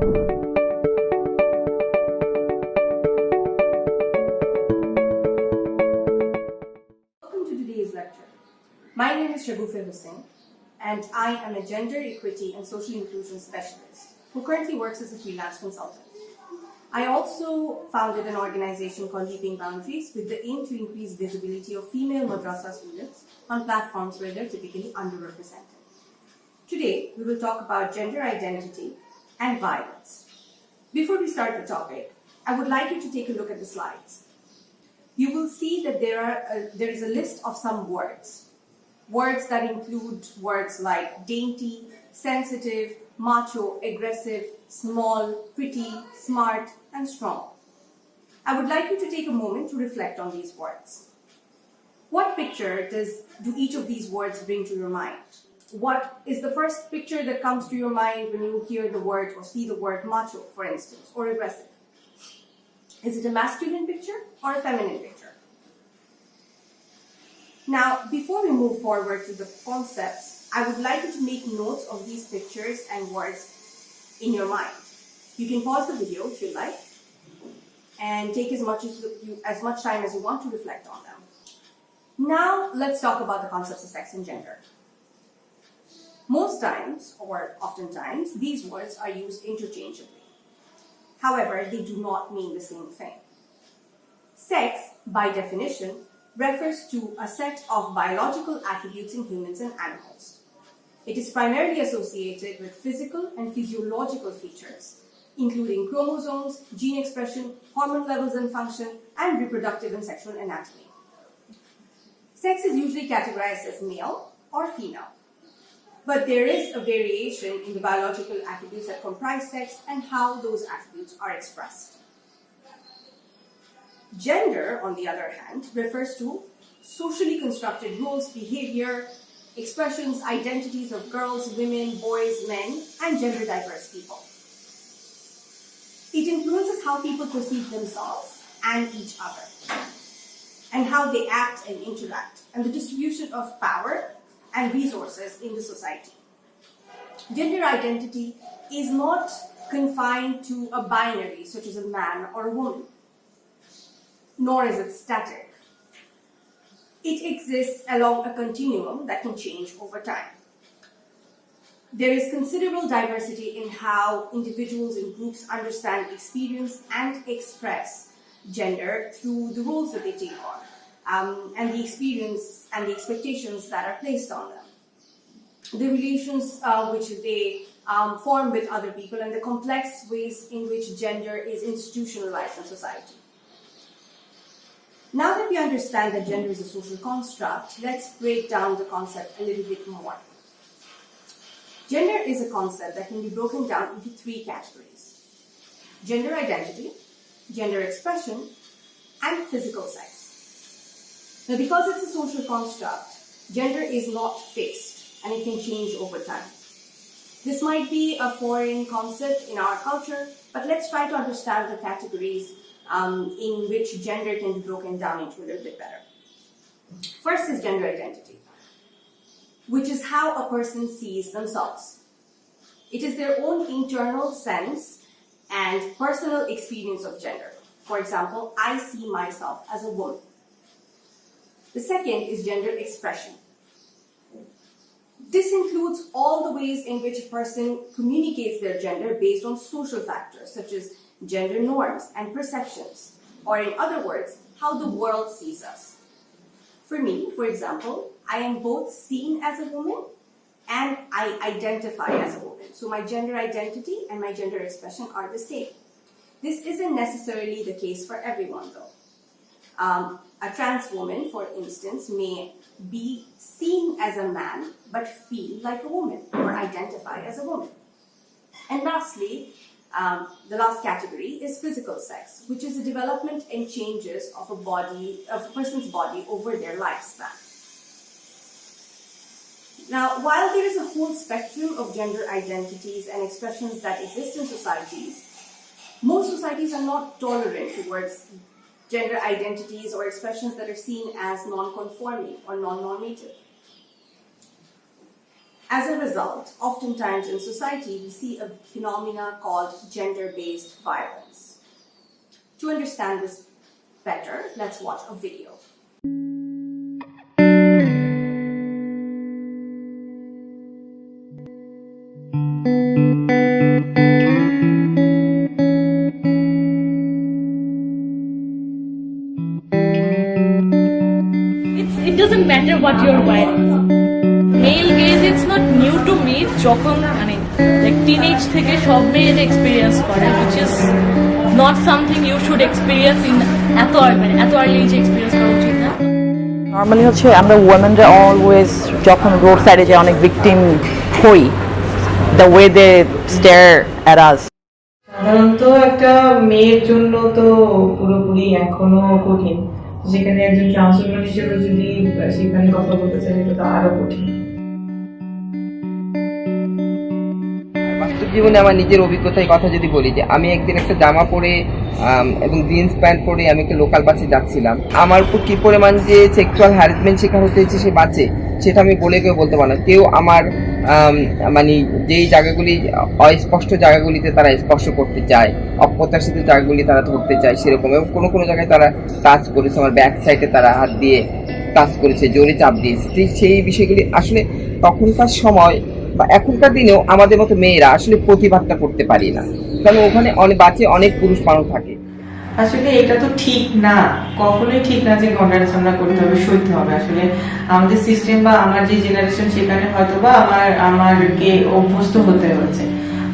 Welcome to today's lecture. My name is Shagufah Hussain, and I am a gender equity and social inclusion specialist who currently works as a freelance consultant. I also founded an organization called Leaping Boundaries with the aim to increase visibility of female madrasa students on platforms where they're typically underrepresented. Today, we will talk about gender identity and violence. Before we start the topic, I would like you to take a look at the slides. You will see that there is a list of some words. Words that include words like dainty, sensitive, macho, aggressive, small, pretty, smart, and strong. I would like you to take a moment to reflect on these words. What picture do each of these words bring to your mind? What is the first picture that comes to your mind when you hear the word or see the word macho, for instance, or aggressive? Is it a masculine picture or a feminine picture? Now, before we move forward to the concepts, I would like you to make notes of these pictures and words in your mind. You can pause the video if you like and take as much time as you want to reflect on them. Now, let's talk about the concepts of sex and gender. Most times, or oftentimes, these words are used interchangeably. However, they do not mean the same thing. Sex, by definition, refers to a set of biological attributes in humans and animals. It is primarily associated with physical and physiological features, including chromosomes, gene expression, hormone levels and function, and reproductive and sexual anatomy. Sex is usually categorized as male or female. But there is a variation in the biological attributes that comprise sex and how those attributes are expressed. Gender, on the other hand, refers to socially constructed roles, behavior, expressions, identities of girls, women, boys, men, and gender diverse people. It influences how people perceive themselves and each other, and how they act and interact, and the distribution of power and resources in the society. Gender identity is not confined to a binary such as a man or a woman, nor is it static. It exists along a continuum that can change over time. There is considerable diversity in how individuals and groups understand, experience, and express gender through the roles that they take on, and the experience and the expectations that are placed on them, the relations which they form with other people, and the complex ways in which gender is institutionalized in society. Now that we understand that gender is a social construct, let's break down the concept a little bit more. Gender is a concept that can be broken down into three categories: gender identity, gender expression, and physical sex. Now, because it's a social construct, gender is not fixed and it can change over time. This might be a foreign concept in our culture, but let's try to understand the categories in which gender can be broken down into a little bit better. First is gender identity, which is how a person sees themselves. It is their own internal sense and personal experience of gender. For example, I see myself as a woman. The second is gender expression. This includes all the ways in which a person communicates their gender based on social factors such as gender norms and perceptions, or in other words, how the world sees us. For me, for example, I am both seen as a woman and I identify as a woman. So my gender identity and my gender expression are the same. This isn't necessarily the case for everyone though. A trans woman, for instance, may be seen as a man but feel like a woman or identify as a woman. And lastly, the last category is physical sex, which is the development and changes of a person's body over their lifespan. Now, while there is a whole spectrum of gender identities and expressions that exist in societies, most societies are not tolerant towards gender identities or expressions that are seen as non-conforming or non-normative. As a result, oftentimes in society, we see a phenomena called gender-based violence. To understand this better, let's watch a video. It doesn't matter what you're wearing. Male gaze, it's not new to me. যখন like teenage থেকে সব মেয়েরা experience করে, which is not something you should experience in এত early age experience করা উচিত না। Normally হচ্ছে আমরা ওয়ামেনরা অলওয়েজ যখন রোড সাইডে যে অনেক ভিকটিম হই, the way they stare at us. সাধারণত একটা মেয়ের জন্য তো পুরোপুরি এখনো কঠিন, যেখানে একজন ট্রান্সজেন্ডার হিসেবে যদি সেখানে কথা বলতে চাই সেটা তো আরো কঠিন। বাস্তব জীবনে আমার নিজের অভিজ্ঞতায় কথা যদি বলি, যে আমি একদিন একটা জামা পরে এবং জিন্স প্যান্ট পরে আমি একটা লোকাল বাসে যাচ্ছিলাম, আমার উপর কি পরিমাণ যে সেক্সুয়াল হ্যারাসমেন্ট শিকার হতে হয়েছে সে বাসে, সেটা আমি বলে কেউ বলতে পারবো না। কেউ আমার মানে যেই জায়গাগুলি অস্পষ্ট জায়গাগুলিতে তারা স্পর্শ করতে চায়, অপ্রত্যাশিত জায়গাগুলি তারা ধরতে চায় সেরকম, এবং কোনো কোনো জায়গায় তারা টাচ করেছে, আমার ব্যাক সাইডে তারা হাত দিয়ে টাচ করেছে, জোরে চাপ দিয়েছে। সেই বিষয়গুলি আসলে তখনকার সময় বা এখনকার দিনেও আমাদের মতো মেয়েরা আসলে প্রতিবাদটা করতে পারি না, কারণ ওখানে অনেক পুরুষ মানুষ থাকে। আসলে এটা তো ঠিক না, কখনোই ঠিক না যে গন্ডার সামনা করতে হবে, সইতে হবে। আসলে আমাদের সিস্টেম বা আমার যে জেনারেশন সেখানে হয়তো বা আমারকে অভ্যস্ত হতে হচ্ছে।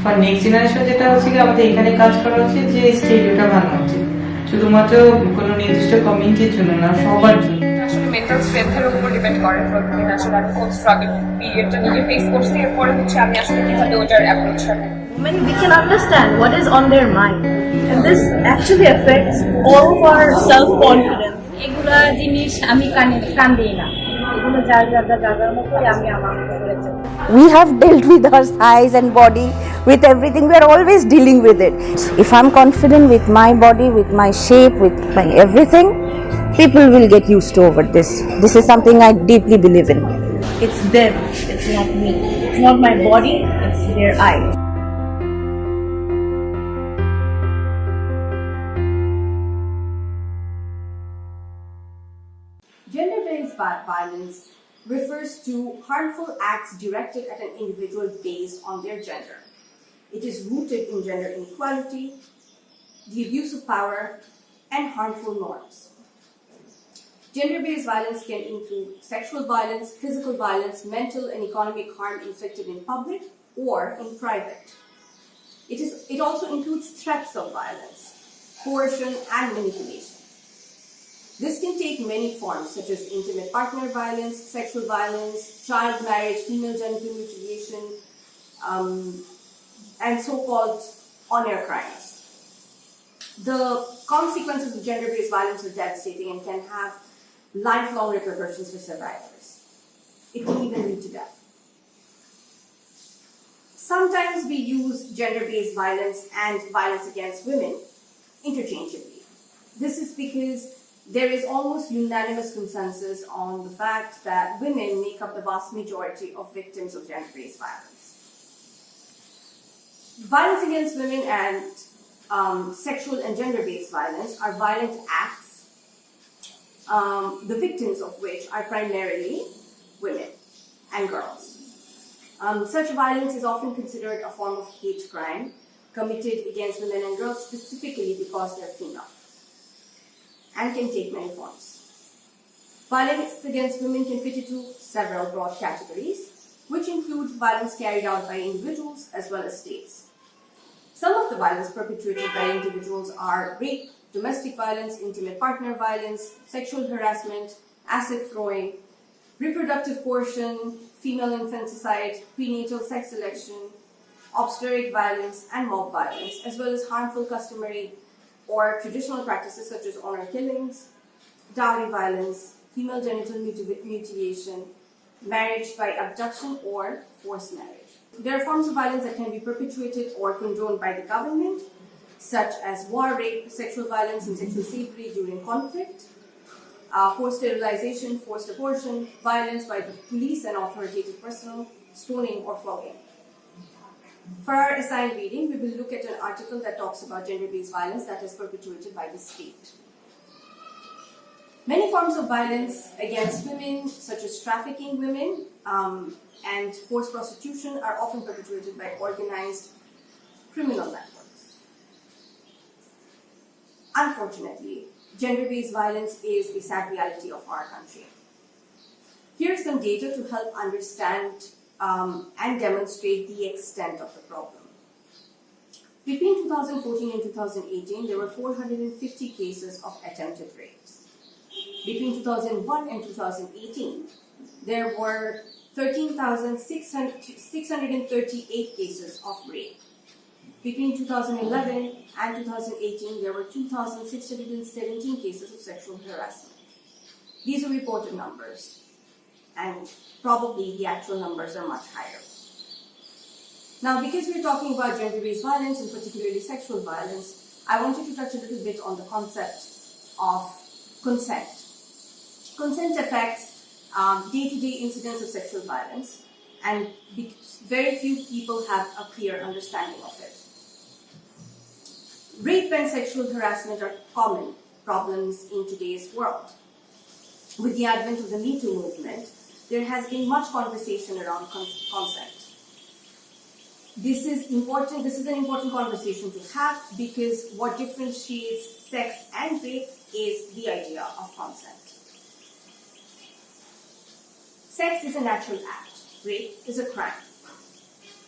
ফর নেক্সট জেনারেশন যেটা হচ্ছে কি আমাদের এখানে কাজ করা উচিত, যে স্টেরিওটা ভাঙা উচিত, শুধুমাত্র কোনো নির্দিষ্ট কমিউনিটির জন্য না, সবার জন্য। আসলে মেন্টাল স্ট্রেংথের উপর ডিপেন্ড করে। আসলে আমি কোন স্ট্রাগল পিরিয়ডটা নিজে ফেস করছি, এরপরে হচ্ছে আমি আসলে কিভাবে ওটার অ্যাপ্রোচটা নেব। When we can understand what is on their mind, and this actually affects all of our self-confidence. এগুলা জিনিস আমি কান দিই না, এগুলো যার মতোই আমি আমার মতো করে চলি। We have dealt with our size and body, with everything. We are always dealing with it. If I'm confident with my body, with my shape, with my everything, people will get used to over this. This is something I deeply believe in. It's them, it's not me. It's not my body, it's their eyes. Gender-based violence refers to harmful acts directed at an individual based on their gender. It is rooted in gender inequality, the abuse of power, and harmful norms. Gender-based violence can include sexual violence, physical violence, mental and economic harm inflicted in public or in private. It also includes threats of violence, coercion, and manipulation. This can take many forms, such as intimate partner violence, sexual violence, child marriage, female genital mutilation, and so-called honor crimes. The consequences of gender-based violence are devastating and can have lifelong repercussions for survivors. It can even lead to death. Sometimes we use gender-based violence and violence against women interchangeably. This is because there is almost unanimous consensus on the fact that women make up the vast majority of victims of gender-based violence. Violence against women and sexual and gender-based violence are violent acts, the victims of which are primarily women and girls. Such violence is often considered a form of hate crime committed against women and girls specifically because they're female, and can take many forms. Violence against women can fit into several broad categories, which include violence carried out by individuals as well as states. Some of the violence perpetrated by individuals are rape, domestic violence, intimate partner violence, sexual harassment, acid throwing, reproductive coercion, female infanticide, prenatal sex selection, obstetric violence, and mob violence, as well as harmful customary or traditional practices such as honor killings, dowry violence, female genital mutilation, marriage by abduction, or forced marriage. There are forms of violence that can be perpetuated or condoned by the government, such as war, rape, sexual violence, and sexual slavery during conflict, forced sterilization, forced abortion, violence by the police and authoritative personnel, stoning, or flogging. For our assigned reading, we will look at an article that talks about gender-based violence that is perpetuated by the state. Many forms of violence against women, such as trafficking women and forced prostitution, are often perpetuated by organized criminal networks. Unfortunately, gender-based violence is a sad reality of our country. Here is some data to help understand and demonstrate the extent of the problem. Between 2014 and 2018, there were 450 cases of attempted rapes. Between 2001 and 2018, there were 13,638 cases of rape. Between 2011 and 2018, there were 2,617 cases of sexual harassment. These are reported numbers, and probably the actual numbers are much higher. Now, because we're talking about gender-based violence, and particularly sexual violence, I wanted to touch a little bit on the concept of consent. Consent affects day-to-day incidents of sexual violence, and very few people have a clear understanding of it. Rape and sexual harassment are common problems in today's world. With the advent of the Me Too movement, there has been much conversation around consent. This is important. This is an important conversation to have, because what differentiates sex and rape is the idea of consent. Sex is a natural act. Rape is a crime.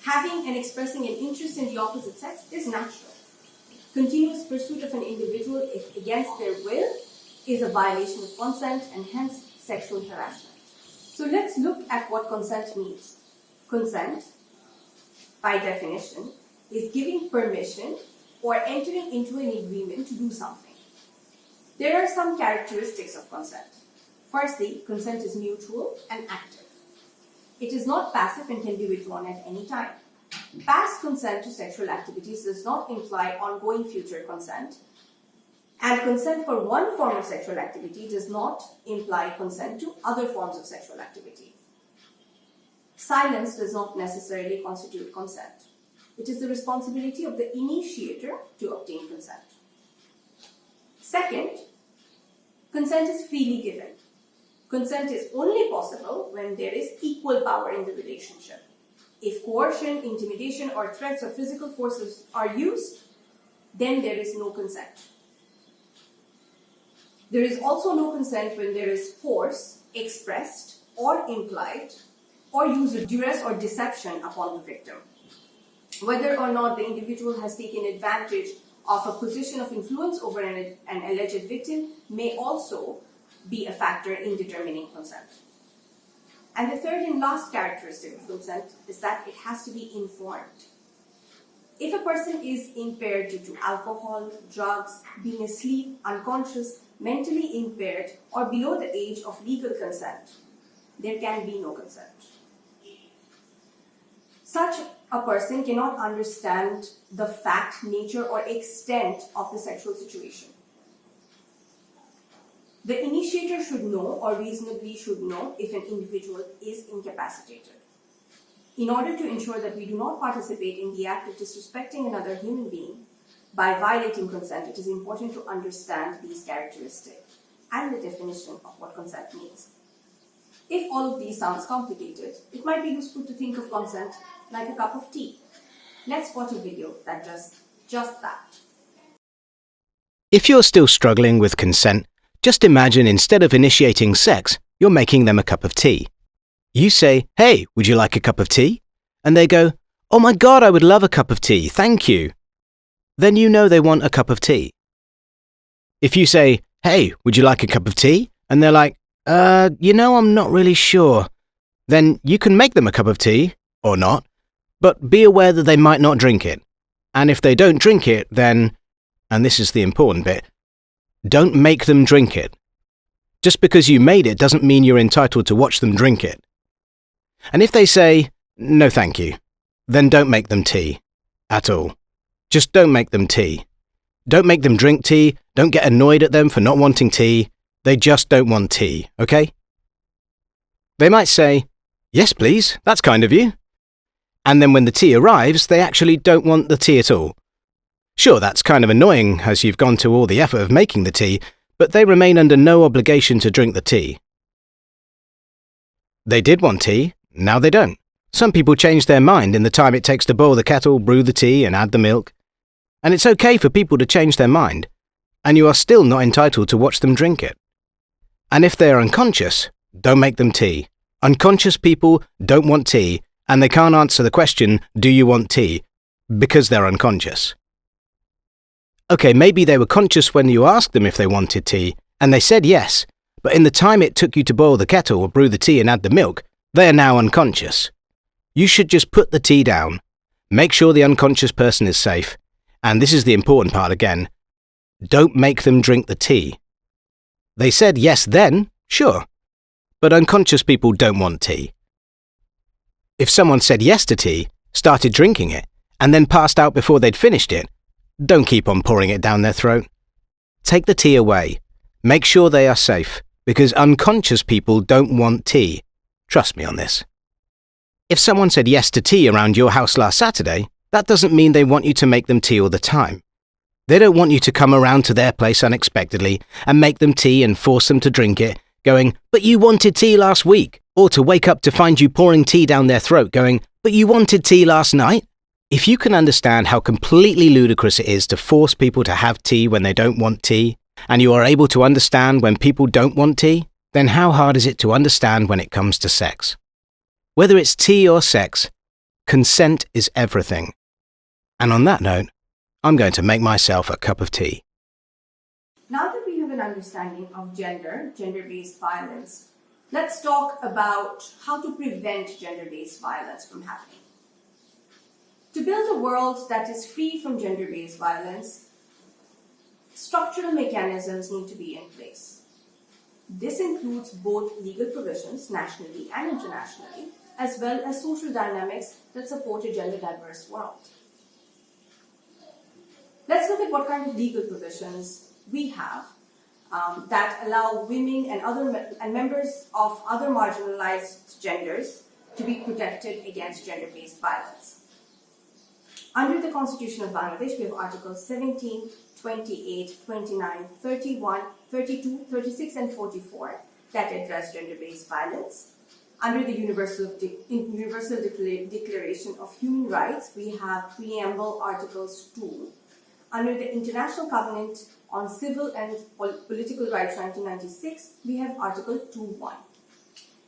Having and expressing an interest in the opposite sex is natural. Continuous pursuit of an individual against their will is a violation of consent and hence sexual harassment. So let's look at what consent means. Consent, by definition, is giving permission or entering into an agreement to do something. There are some characteristics of consent. Firstly, consent is mutual and active. It is not passive and can be withdrawn at any time. Past consent to sexual activities does not imply ongoing future consent, and consent for one form of sexual activity does not imply consent to other forms of sexual activity. Silence does not necessarily constitute consent. It is the responsibility of the initiator to obtain consent. Second, consent is freely given. Consent is only possible when there is equal power in the relationship. If coercion, intimidation, or threats of physical forces are used, then there is no consent. There is also no consent when there is force expressed or implied, or use of duress or deception upon the victim. Whether or not the individual has taken advantage of a position of influence over an alleged victim may also be a factor in determining consent. And the third and last characteristic of consent is that it has to be informed. If a person is impaired due to alcohol, drugs, being asleep, unconscious, mentally impaired, or below the age of legal consent, there can be no consent. Such a person cannot understand the fact, nature, or extent of the sexual situation. The initiator should know, or reasonably should know, if an individual is incapacitated. In order to ensure that we do not participate in the act of disrespecting another human being by violating consent, it is important to understand these characteristics and the definition of what consent means. If all of these sounds complicated, it might be useful to think of consent like a cup of tea. Let's watch a video that does just that. If you're still struggling with consent, just imagine instead of initiating sex, you're making them a cup of tea. You say, "Hey, would you like a cup of tea?" And they go, "Oh my God, I would love a cup of tea, thank you." Then you know they want a cup of tea. If you say, "Hey, would you like a cup of tea?" And they're like, I'm not really sure. Then you can make them a cup of tea, or not, but be aware that they might not drink it. And if they don't drink it, then, and this is the important bit, don't make them drink it. Just because you made it doesn't mean you're entitled to watch them drink it. And if they say, "No thank you," then don't make them tea. At all. Just don't make them tea. Don't make them drink tea, don't get annoyed at them for not wanting tea. They just don't want tea, okay? They might say, "Yes please, that's kind of you," and then when the tea arrives, they actually don't want the tea at all. Sure, that's kind of annoying as you've gone to all the effort of making the tea, but they remain under no obligation to drink the tea. They did want tea, now they don't. Some people change their mind in the time it takes to boil the kettle, brew the tea, and add the milk. And it's okay for people to change their mind, and you are still not entitled to watch them drink it. And if they are unconscious, don't make them tea. Unconscious people don't want tea, and they can't answer the question, do you want tea? Because they're unconscious. Okay, maybe they were conscious when you asked them if they wanted tea, and they said yes, but in the time it took you to boil the kettle or brew the tea and add the milk, they are now unconscious. You should just put the tea down, make sure the unconscious person is safe, and this is the important part again, don't make them drink the tea. They said yes then, sure, but unconscious people don't want tea. If someone said yes to tea, started drinking it, and then passed out before they'd finished it, don't keep on pouring it down their throat. Take the tea away. Make sure they are safe, because unconscious people don't want tea. Trust me on this. If someone said yes to tea around your house last Saturday, that doesn't mean they want you to make them tea all the time. They don't want you to come around to their place unexpectedly and make them tea and force them to drink it, going, but you wanted tea last week, or to wake up to find you pouring tea down their throat going, but you wanted tea last night. If you can understand how completely ludicrous it is to force people to have tea when they don't want tea, and you are able to understand when people don't want tea, then how hard is it to understand when it comes to sex? Whether it's tea or sex, consent is everything. And on that note, I'm going to make myself a cup of tea. Now that we have an understanding of gender-based violence, let's talk about how to prevent gender-based violence from happening. To build a world that is free from gender-based violence, structural mechanisms need to be in place. This includes both legal provisions, nationally and internationally, as well as social dynamics that support a gender-diverse world. Let's look at what kind of legal provisions we have that allow women and members of other marginalized genders to be protected against gender-based violence. Under the Constitution of Bangladesh, we have Articles 17, 28, 29, 31, 32, 36, and 44 that address gender-based violence. Under the Universal Declaration of Human Rights, we have Preamble Articles 2. Under the International Covenant on Civil and Political Rights 1996, we have Article 2.1.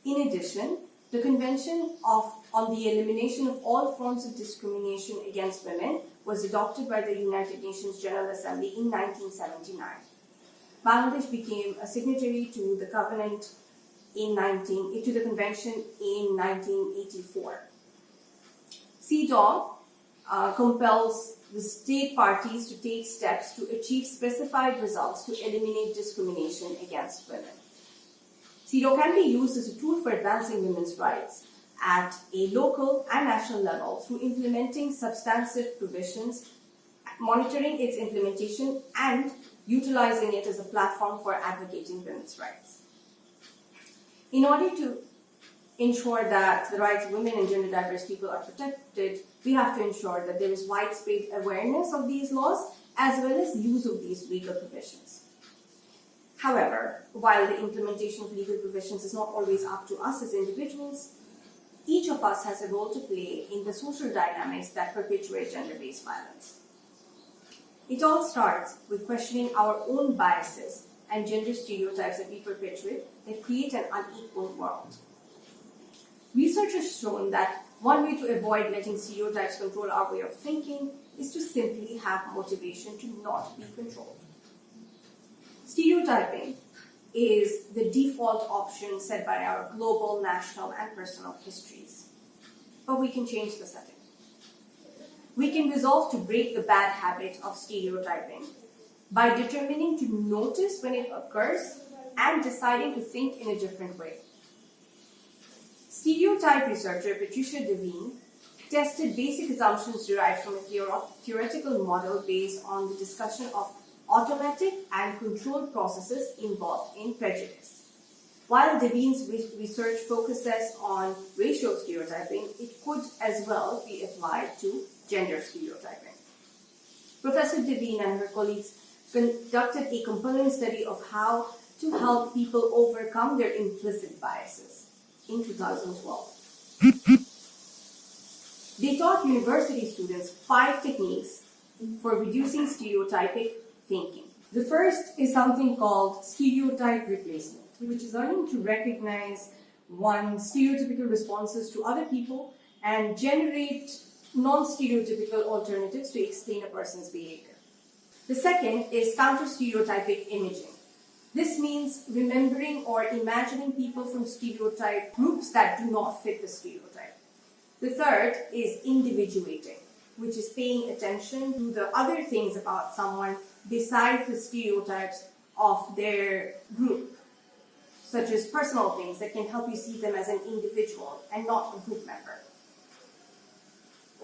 In addition, the Convention on the Elimination of All Forms of Discrimination Against Women was adopted by the United Nations General Assembly in 1979. Bangladesh became a signatory to the convention in 1984. CEDAW compels the state parties to take steps to achieve specified results to eliminate discrimination against women. CEDAW can be used as a tool for advancing women's rights at a local and national level through implementing substantive provisions, monitoring its implementation, and utilizing it as a platform for advocating women's rights. In order to ensure that the rights of women and gender diverse people are protected, we have to ensure that there is widespread awareness of these laws as well as use of these legal provisions. However, while the implementation of legal provisions is not always up to us as individuals, each of us has a role to play in the social dynamics that perpetuate gender-based violence. It all starts with questioning our own biases and gender stereotypes that we perpetuate that create an unequal world. Research has shown that one way to avoid letting stereotypes control our way of thinking is to simply have motivation to not be controlled. Stereotyping is the default option set by our global, national, and personal histories. But we can change the setting. We can resolve to break the bad habit of stereotyping by determining to notice when it occurs and deciding to think in a different way. Stereotype researcher Patricia Devine tested basic assumptions derived from a theoretical model based on the discussion of automatic and controlled processes involved in prejudice. While Devine's research focuses on racial stereotyping, it could as well be applied to gender stereotyping. Professor Devine and her colleagues conducted a compelling study of how to help people overcome their implicit biases in 2012. They taught university students 5 techniques for reducing stereotypic thinking. The first is something called stereotype replacement, which is learning to recognize one's stereotypical responses to other people and generate non-stereotypical alternatives to explain a person's behavior. The second is counter-stereotypic imaging. This means remembering or imagining people from stereotype groups that do not fit the stereotype. The third is individuating, which is paying attention to the other things about someone besides the stereotypes of their group, such as personal things that can help you see them as an individual and not a group member.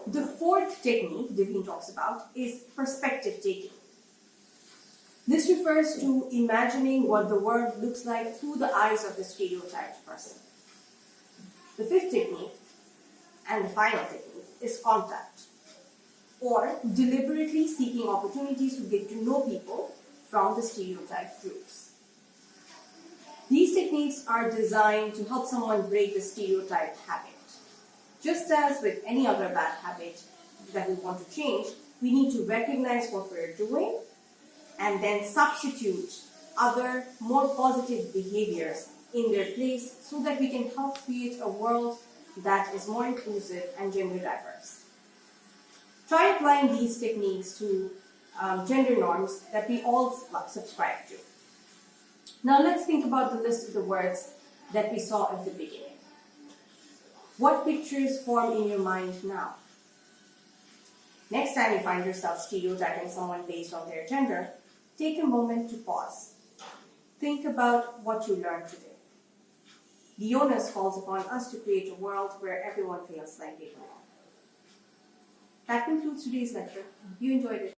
The fourth technique Devine talks about is perspective taking. This refers to imagining what the world looks like through the eyes of the stereotyped person. The fifth technique, and the final technique, is contact, or deliberately seeking opportunities to get to know people from the stereotyped groups. These techniques are designed to help someone break the stereotype habit. Just as with any other bad habit that we want to change, we need to recognize what we're doing and then substitute other, more positive behaviors in their place so that we can help create a world that is more inclusive and gender diverse. Try applying these techniques to gender norms that we all subscribe to. Now let's think about the list of the words that we saw at the beginning. What pictures form in your mind now? Next time you find yourself stereotyping someone based on their gender, take a moment to pause. Think about what you learned today. The onus falls upon us to create a world where everyone feels like they belong. That concludes today's lecture. You enjoyed it.